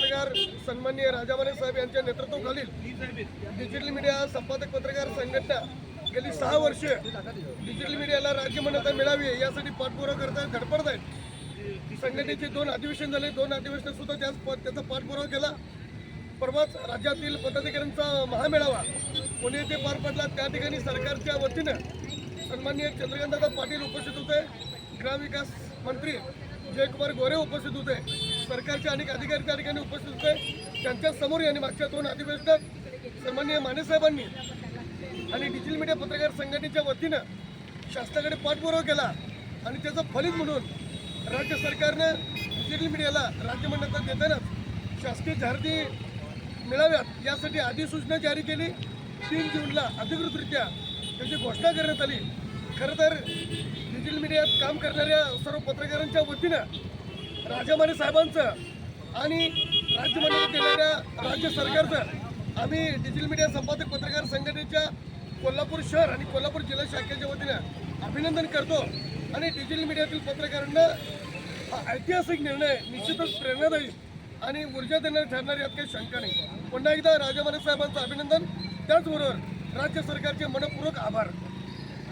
पत्रकार सन्माननीय राजाभाने साहेब यांच्या नेतृत्वाखालील डिजिटल मीडिया संपादक पत्रकार संघटना गेली 6 वर्ष डिजिटल मीडियाला राज्य मान्यता मिळावी यासाठी पाठपुरावा करत आहेत, धडपडत आहेत। संघटनेचे 2 अधिवेशन झाले, 2 अधिवेशन सुद्धा त्याचा पाठपुरावा केला। परवाच राज्यातील पदाधिकाऱ्यांचा महामेळावा पुणे येथे पार पडला। त्या ठिकाणी सरकारच्या वतीनं सन्माननीय चंद्रकांतदादा पाटील उपस्थित होते, ग्रामविकास मंत्री जयकुमार गोरे उपस्थित होते, सरकारचे अनेक अधिकारी त्या ठिकाणी उपस्थित होते। त्यांच्या समोर यांनी मागच्या 2 अधिवेशनात सन्माननीय माने साहेबांनी आणि डिजिटल मीडिया पत्रकार संघटनेच्या वतीनं शासनाकडे पाठपुरावा केला आणि त्याचं फलित म्हणून राज्य सरकारनं डिजिटल मीडियाला राज्य मान्यता देतानाच शासकीय जाहिराती मिळाव्यात यासाठी अधिसूचना जारी केली। 3 जूनला अधिकृतरित्या त्याची घोषणा करण्यात आली। खरं तर डिजिटल मीडियात काम करणाऱ्या सर्व पत्रकारांच्या वतीनं राजाभाने साहेबांचं आणि राज्य मान्यता देणाऱ्या राज्य सरकारचं आम्ही डिजिटल मीडिया संपादक पत्रकार संघटनेच्या कोल्हापूर शहर आणि कोल्हापूर जिल्हा शाखेच्या वतीनं अभिनंदन करतो आणि डिजिटल मीडियातील पत्रकारांना हा ऐतिहासिक निर्णय निश्चितच प्रेरणादायी आणि ऊर्जा देणारी ठरणार यात काही शंका नाही। पुन्हा एकदा राजाभाने साहेबांचं अभिनंदन, त्याचबरोबर राज्य सरकारचे मनपूर्वक आभार।